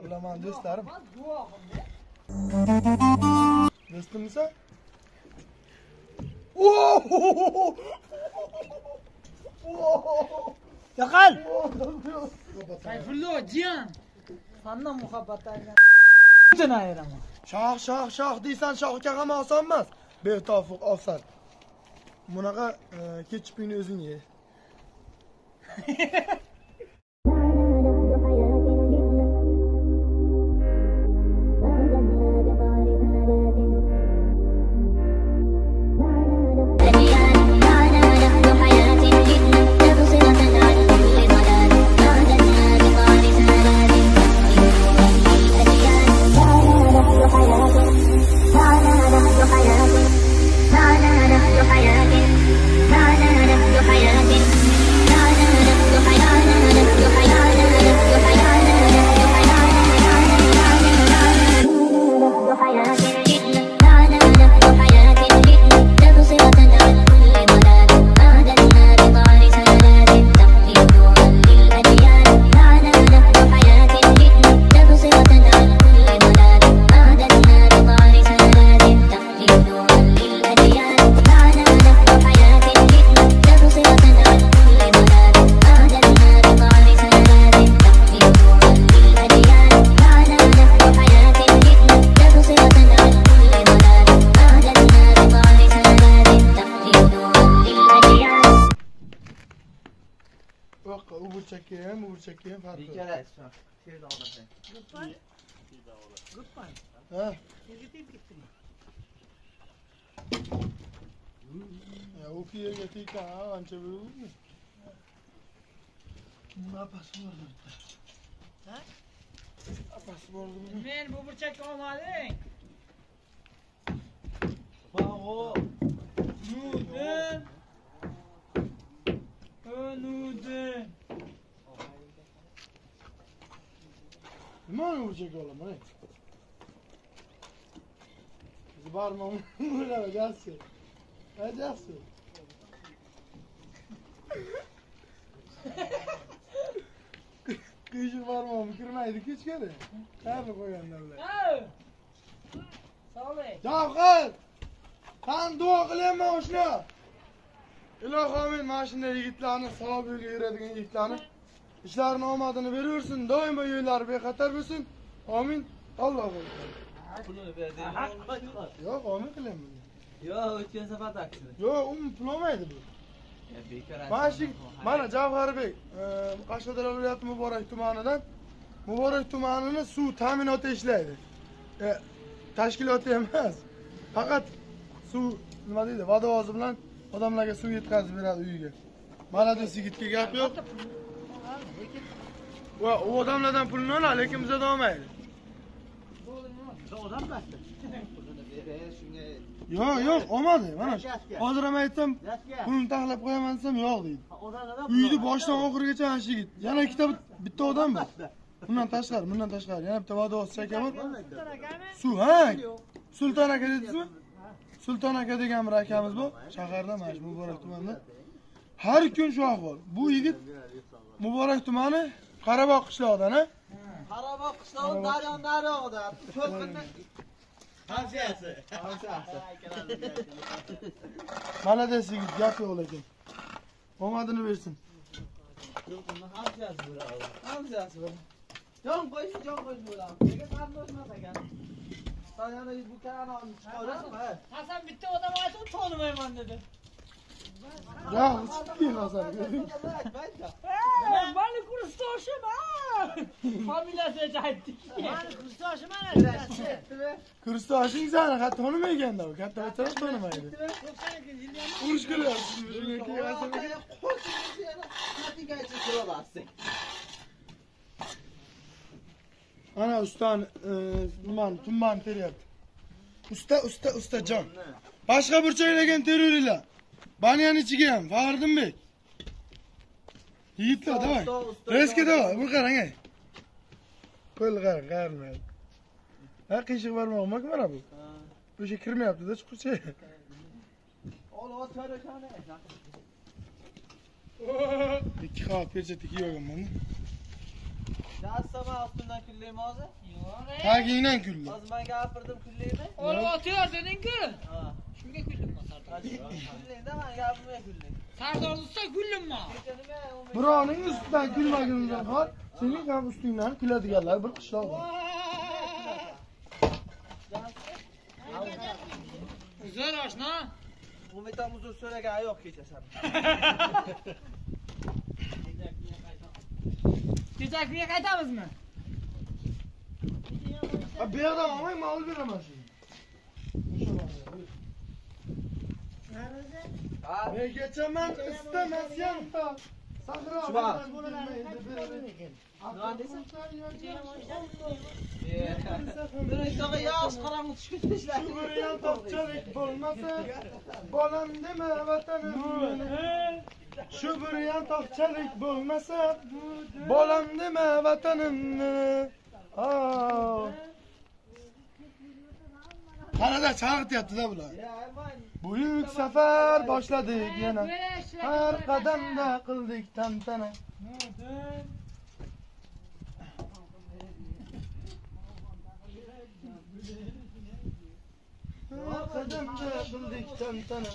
Bilaman do'stlarim. Do'stimsan? Yaqal. Sayfullo jiyan. Sandan muhabbatdan. Jinayiraman. Shoh deysan, shohga ham oson emas. Betofiq oson. Bunaqa ketchupingni o'zing ye. Çekeyim farklı. Bir kere esnaf. Şey dağılır. Goodbye. Ha? Gittin. Ya o kiye getik ha anca böyle olur mu? Ne yapasın orada? Ha? Yapasın orada. Men bu burçak olmadın. Bravo. Nudin. Nudin. Ne olacak oğlum hani? Bizi bağırmam. Böyle gelsin. Gelsin. Kıyıcı bağırmam. Kırmaydı hiç kere. Nerede koyanlarla? Sağ ol. Cavkal! Sen dua kılayım şunu. İlahi maşinda yigitlarni savab yo'lga yuradigan yigitlarni ishlarini omadini beraversin, doimo yo'llari bexatar bo'lsin. Amin. Allohu akbar. Pulini berdi. Yo'q, amin qilaman. Yo'q, o'tgan safar taksini. Yo'q, pul olmaydi bu. Ya bekor. Mana Javharbek, Qashqadaryo viloyati Muborak tumanini suv ta'minoti ishlaydi. Tashkiloti emas. Faqat suv nima deydi, vodovozi bilan odamlarga suv yetkazib beradi uyiga. Mana bu yigitga gap yo'q. Va u odamlardan pulni oladi, lekin bizda olmaydi. Odam bastı. Yo'q, olmadi. Mana hozir ham aytsam, pulni taxlab qo'yaman desam, yo'q deydi. Uyni boshdan oxirigacha ana shu yigit. Yana bitta odam bor. Bundan tashqari, yana bitta vodovoz chaka bor. Suv, ha? Sulton aka dedingizmi? Sulton aka degan bir akamiz bor, shaharda, mana shu Muborak tumanida. Har kun shu ahvol. Bu yigit Muborak tumani Qarabog' qishlog'idan, ha? Qarabog' qishlog'i daryoda. Ko'pinni hamshasi. Malades yigit, gap yo'q lekin. Omadini bersin. Yo'q, buni hamshasi bo'ladi. Hamshasi bo'ladi. Jon qo'ysin bo'ladi. Nega qardoshmas ekan? Sana bu kanalni chiqarasizmi? Hasan bitta odam aytib tonimayman dedi. Ya, chiqing Hasan. Mani kursdoshim ha. Familiyasini aytdik. Mani kursdoshim ana. Kursdoshing sani hatto tonimayganda u, katta o'tirish tonimaydi. Urush qilyapsiz shuniki Hasan. Ana ustan tumman teryapti. Usta jon. Boshqa burchaklagan terrorlar. Banyanın ichiga ham Faxriddinbek. Yigitlar, davay. Reska davay, bu qarang ey. Qo'l qarang. Ha, qiyshiq barmog'im mana bu. O'sha kirmayapti-da chiquvchi. Olov ko'rishani. Ikki qavat perchatga kiyganman. Jassama ustundan kullaymi hozir? Yo'q. Tagingdan kuldi. Hozir men gapirdim kullaymi? Olib o'tyor deding-ku. Ha. Shunga kullimma Sardor. Kullayda men gapirmay kullayman. Sardor desa kullimma. Kecha nima? Birovning ustidan kulmaguningdan qol, sening ham ustingdan kuladiganlar bir qishloq bor. Uzr oshna. Umiddan uzr so'ragan yo'q kecha sen. Kechakmiga qaytamizmi? Ha, bu yerdan olmay, men olib beraman shuni. Ha. Men kechaman istamasam to. Sahro. Nima deysan? Durishto'g'a yosh qorong'i tushib ketishlar. Shu bilan topchalik bo'lmasa, bolam dema vatanimni. Shu bilan topchalik bo'lmasa, bolam dema vatanimni. Qarada chaqirtyapti-da bular. Buyuk safar boshladik yana. Har qadamda qildik tantana. Har qadamda qildik tantana.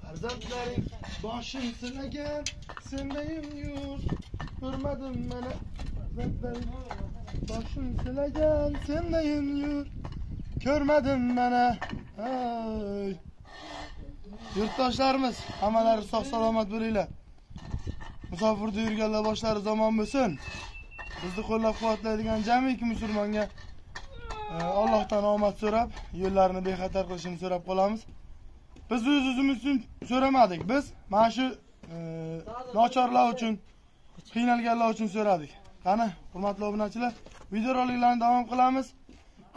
Farzandlaring boshim silagan, sendayim yurt. Ko'rmadim mana. Farzandlaring boshim silagan, sendayim yurt. Ko'rmadim mana. Ay. Yurtdoshlarimiz, hammalari sog' salomat bo'linglar. Musofirda yurganlar boshlari zamon bo'lsin. Bizni qo'llab-quvvatlaydigan jamiki musulmonga Allohdan omad so'rab, yo'llarini bexatar qilishini so'rab qolamiz. Biz o'zimiz uchun so'ramadik. Biz mana shu nochorlar uchun, qiynalganlar uchun so'radik. Qani, hurmatli obunachilar, videoroliklarni davom qilamiz.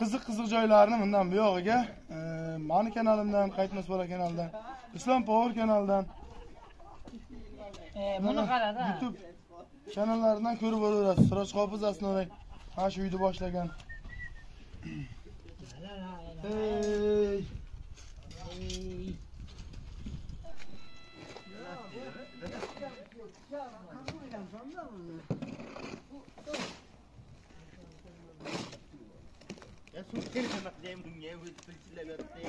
Qiziq joylarni bundan buyog'iga mani kanalimdan, Qaytmas bola kanalidan, Islom Power kanalidan, Buni qarada. YouTube kanallaridan ko'rib o'raverasiz. Siroj Hofiz Asnoray mana shu uyni boshlagan. Hey. Ya sudah sama dia punya pilih berarti.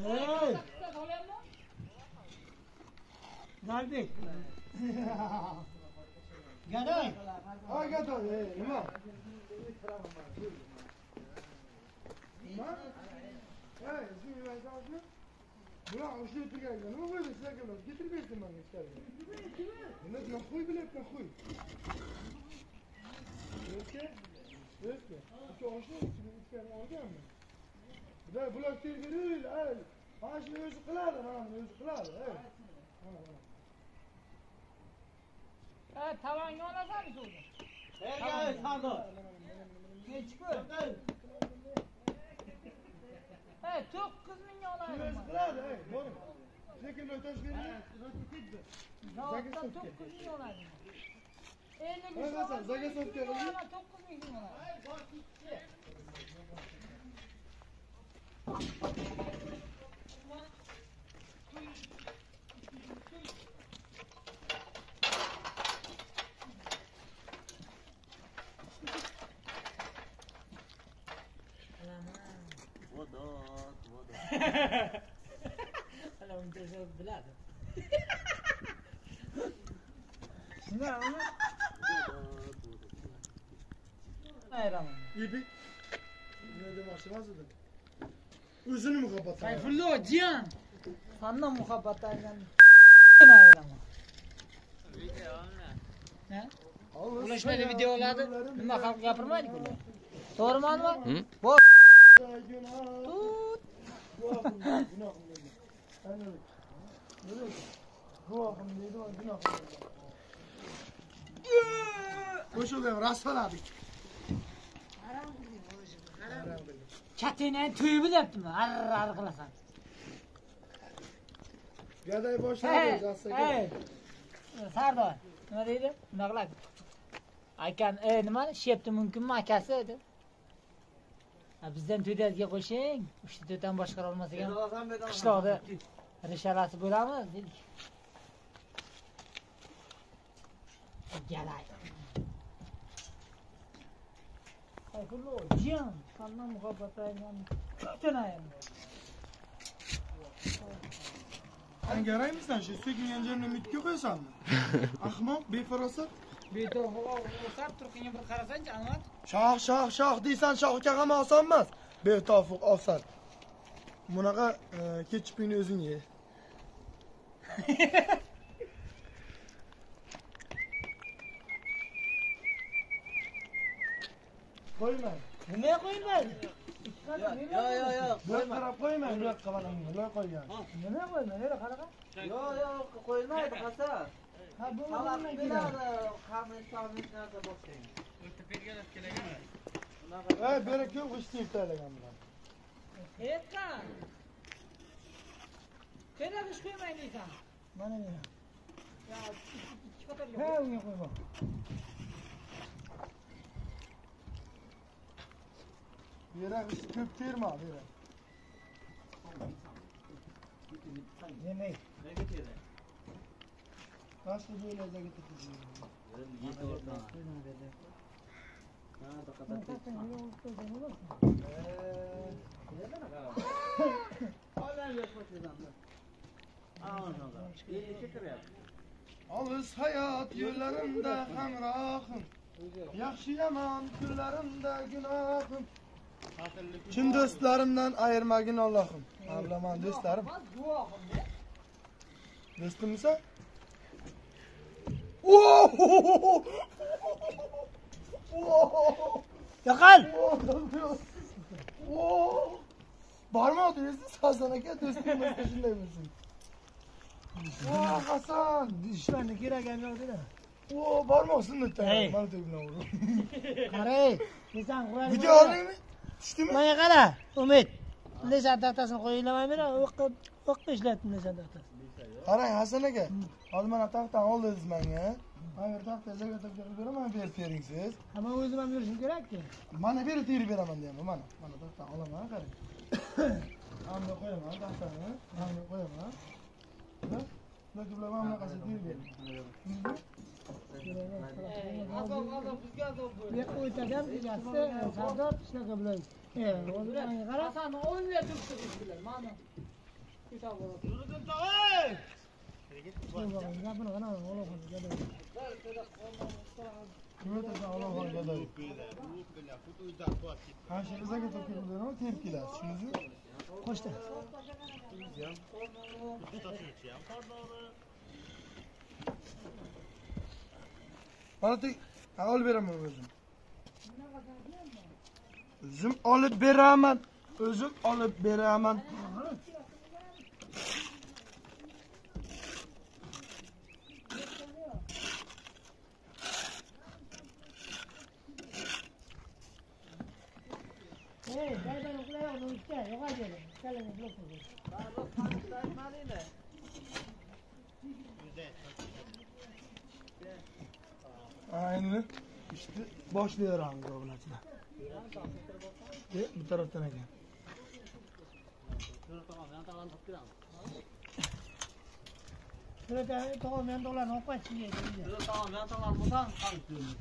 Hey. Nerede? Gadoy. Ay Gadoy, nima? Nima? Hey, siz aytasiz? Bular o'sha o'tirganlar, nima bo'ldi sizlarga? Getirib berdim men ichkariga. Nima qo'y biletni qo'y. O'tga. O'sha oshni ichkariga olganmi? Bular tergiril, ay. Mana shuni o'zi qiladi, mana o'zi qiladi, ay. Tavanga olasanmi suvni? Hey, Sardor. Nechku? 9 mingga Shuni olaman. o'zi qiladi, ay. Boring. Lekin o'tash bering. Zavoddan 9 ming olaman. 50 ming Hasan, Zagasovga qo'ying. 9 ming olaman. Ana uncha so'z biladi. Shuna uni ayraman. Yipik. Ne demoqchi edim? O'zini muhabbat. Sayfullo jiyan. Sandan muhabbat ayran. Ayraman. Ha? Ulashmaydi videolarni nima xalq gapirmaydi-ku. To'g'rimi? Bor. Tut. Guvohim deydi, gunoh. Qo'shildim, rasvaladik. Çatıyla tüyü bileptim. Arr kılasan. Gaday boşladı. Hey. Sardor. Nima deydi? Nima qiladi? Akan, nima? Shepti mumkinmi akasi dedi. Bizdan to'ydasiga qo'shing. 3 tadan boshqara olmasak ham qishloqda rishalasi bo'lamiz dedik. Galay. Ayqullo, jiyan, sandan muhabbatayman. Kutanayam. Sen garaymisan shu so'kingan joyni umidga qo'yasanmi? Ahmoq, befarosat. Beto'g'ri turqinga bir qarasanchi, Anvar. Shoh deysan, shohga ham oson emas. Betofiq oson. Bunaqa ketchupingni o'zing ye. Qo'yman. Nima qo'yilmaydi? Yo'q. Bu qarab qo'yman, bu yoqqa balangni, bu yoqqa qo'ygan. Nima qo'yilmaydi? Nera qaraqa? Yo'q, qo'yilmaydi, Hasan. Ha, bu Xalaq nima biladi, qamish narsa boshlaydi. Ey, berek yo'q, ishni taylagan bilan. Etkan. Qanday ish qo'ymaydi deysan? Mana meni. Ya, ikki qatorga. Ha, unga qo'yma. Berek ish ko'p terma, berek. Yemek. Boshqa joylarga ketib. Olis hayot yo'llarimda hamrohim. Yaxshi yomon kunlarimda gunohim. Chin do'stlarimdan ayirmagin Allohim. Bilaman do'stlarim. Do'stimsan? Yo'qol. Barmoq deysiz Hasan aka do'stimizga shunday bo'lsin. Hasan, Ishlarni kerak ham yo'q dedi. barmoq sunnatdan. Hey. Mana tegna ur. Qaray, desan qur'on. Video oldingmi? Tushdimi? Mana qara, Umid. Lesan taxtasini qo'yilmay bera, o'qqa ishlatdim lesan taxtasini. Qarang Hasan aka, hozir mana taxtani oldingiz menga. Mana bu taxta zagatga qilib beraman, berib bering siz. Hamma o'zim ham yurishim kerak-ku. Mana berib terib beraman deyapman, mana. Mana taxtani olaman, qarang. Hamma qo'yaman taxtani, hamma qo'yaman. Bular bular bunaqasi terib bering. Bu yoqqa o'tadigan egasi Sardor ishlaga bilan. Qarasani o'ynay turibdi bizlar. Mana. Kitob bo'ladi. Yurdim tog'ay. Buni qana Allohga gadoy. Ko'rtasan Allohga gadoy. Qancha bizaga to'kib beraman, terib kelasiz, shuningizmi? Qo'shdi. Mana tek olib beraman o'zim. O'zim olib beraman. O'zim olib beraman. Hey, qaydan uxlayapsan? O'tga, yo'qoldi. Kalani bloklaydi. Ayni işte boshlayveramiz obunachilar. Bu tarafdan ekan. Şurada tamam, ben dolan, o kaç yiyeceğim. Tamam, ben tamam, buradan kalkıyorum.